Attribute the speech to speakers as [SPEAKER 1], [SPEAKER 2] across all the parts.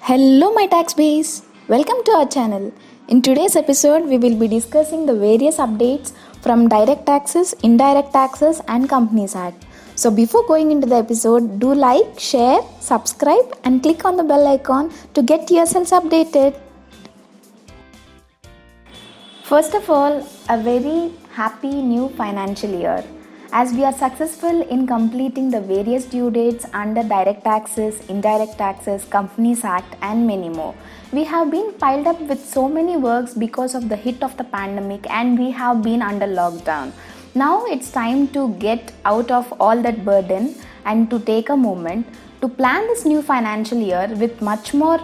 [SPEAKER 1] Hello, my tax base. Welcome to our channel. In today's episode, we will be discussing the various updates from direct taxes, indirect taxes, and Companies Act. So, before going into the episode, do like, share, subscribe, and click on the bell icon to get yourselves updated. First of all, a very happy new financial year. As we are successful in completing the various due dates under direct taxes, indirect taxes, Companies Act, and many more. We have been piled up with so many works because of the hit of the pandemic, and we have been under lockdown. Now it's time to get out of all that burden and to take a moment to plan this new financial year with much more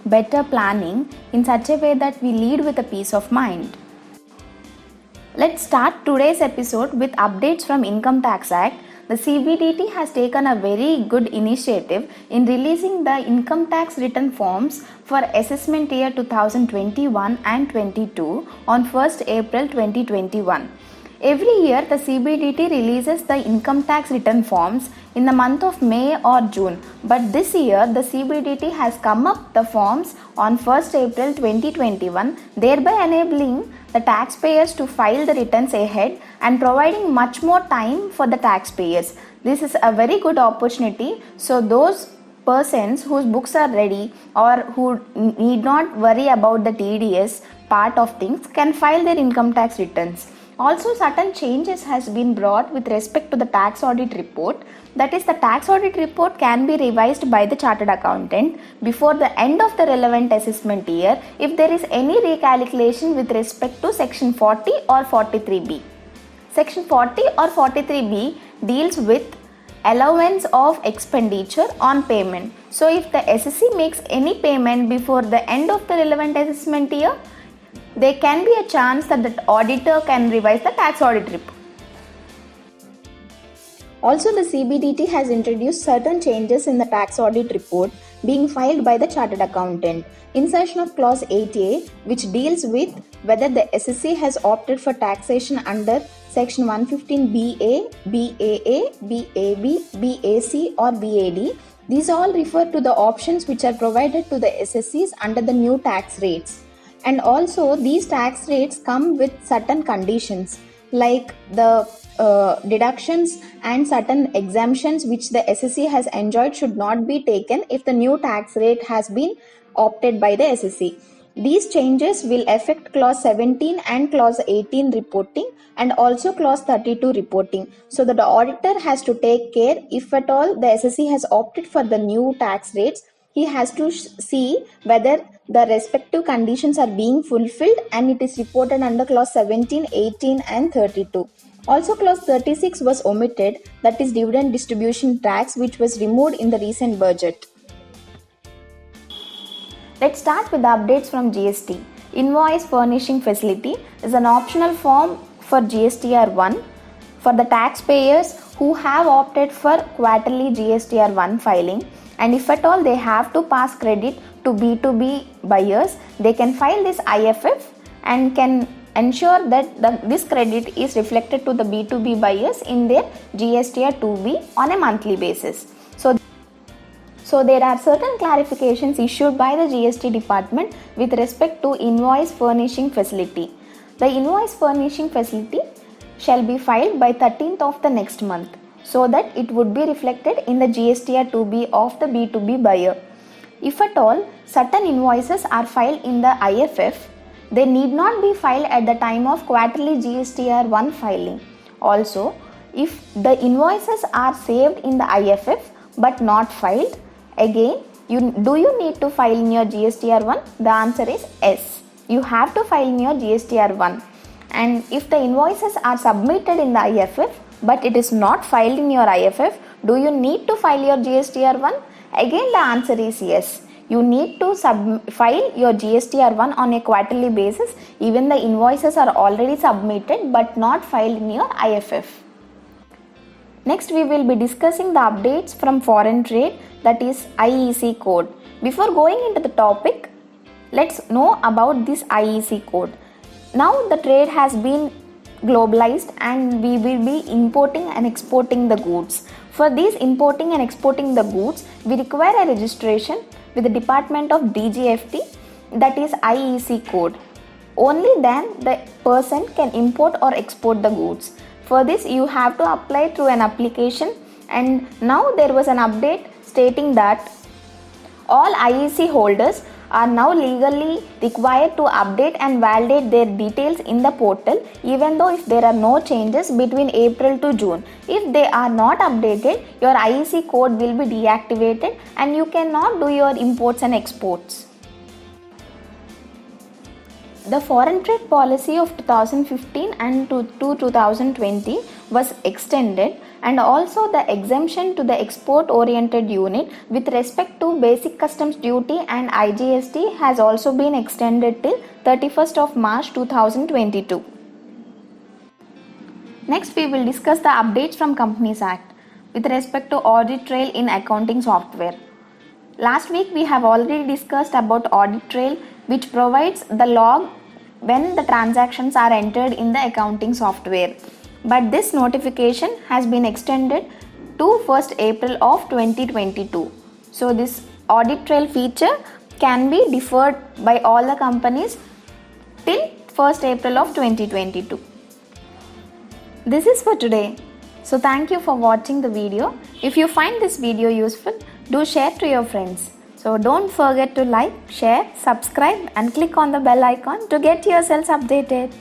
[SPEAKER 1] better planning in such a way that we lead with a peace of mind. Let's start today's episode with updates from Income Tax Act. The CBDT has taken a very good initiative in releasing the income tax return forms for assessment year 2021 and 22 on 1st April 2021. Every year, the CBDT releases the income tax return forms in the month of May or June. But this year, the CBDT has come up the forms on 1st April 2021, thereby enabling the taxpayers to file the returns ahead and providing much more time for the taxpayers. This is a very good opportunity. So those persons whose books are ready or who need not worry about the TDS part of things can file their income tax returns. Also, certain changes has been brought with respect to the tax audit report. That is, the tax audit report can be revised by the chartered accountant before the end of the relevant assessment year if there is any recalculation with respect to section 40 or 43B. Section 40 or 43B deals with allowance of expenditure on payment. So, if the SSC makes any payment before the end of the relevant assessment year, there can be a chance that the auditor can revise the tax audit report. Also, the CBDT has introduced certain changes in the tax audit report being filed by the chartered accountant. Insertion of clause 8A, which deals with whether the SSC has opted for taxation under section 115BA, BAA, BAB, BAC or BAD. These all refer to the options which are provided to the SSCs under the new tax rates. And also these tax rates come with certain conditions like the deductions and certain exemptions which the SSC has enjoyed should not be taken if the new tax rate has been opted by the SSC. These changes will affect clause 17 and clause 18 reporting and also clause 32 reporting. So that the auditor has to take care if at all the SSC has opted for the new tax rates. He has to see whether the respective conditions are being fulfilled and it is reported under clause 17, 18 and 32. Also clause 36 was omitted, that is dividend distribution tax, which was removed in the recent budget. Let's start with the updates from GST. Invoice furnishing facility is an optional form for GSTR1 for the taxpayers who have opted for quarterly GSTR1 filing, and if at all they have to pass credit to B2B buyers, they can file this IFF and can ensure that this credit is reflected to the B2B buyers in their GSTR2B on a monthly basis. So there are certain clarifications issued by the GST department with respect to invoice furnishing facility. The invoice furnishing facility shall be filed by 13th of the next month, so that it would be reflected in the GSTR2B of the B2B buyer. If at all certain invoices are filed in the IFF, they need not be filed at the time of quarterly GSTR1 filing. Also, if the invoices are saved in the IFF but not filed, again, do you need to file in your GSTR1? The answer is yes. You have to file in your GSTR1. And if the invoices are submitted in the IFF but it is not filed in your IFF, do you need to file your GSTR1? Again, the answer is yes. You need to file your GSTR1 on a quarterly basis even the invoices are already submitted but not filed in your IFF. Next, we will be discussing the updates from foreign trade, that is IEC code. Before going into the topic, let's know about this IEC code. Now the trade has been globalized and we will be importing and exporting the goods. For these importing and exporting the goods, we require a registration with the Department of DGFT, that is IEC code. Only then the person can import or export the goods. For this you have to apply through an application, and now there was an update stating that all IEC holders are now legally required to update and validate their details in the portal, even though if there are no changes between April to June. If they are not updated, your IEC code will be deactivated and you cannot do your imports and exports. The foreign trade policy of 2015 and to 2020 was extended, and also the exemption to the export oriented unit with respect to basic customs duty and IGST has also been extended till 31st of March 2022. Next we will discuss the updates from Companies Act with respect to audit trail in accounting software. Last week we have already discussed about audit trail, which provides the log when the transactions are entered in the accounting software. But this notification has been extended to 1st April of 2022. So this audit trail feature can be deferred by all the companies till 1st April of 2022. This is for today. So thank you for watching the video. If you find this video useful, do share to your friends. So don't forget to like, share, subscribe and click on the bell icon to get yourselves updated.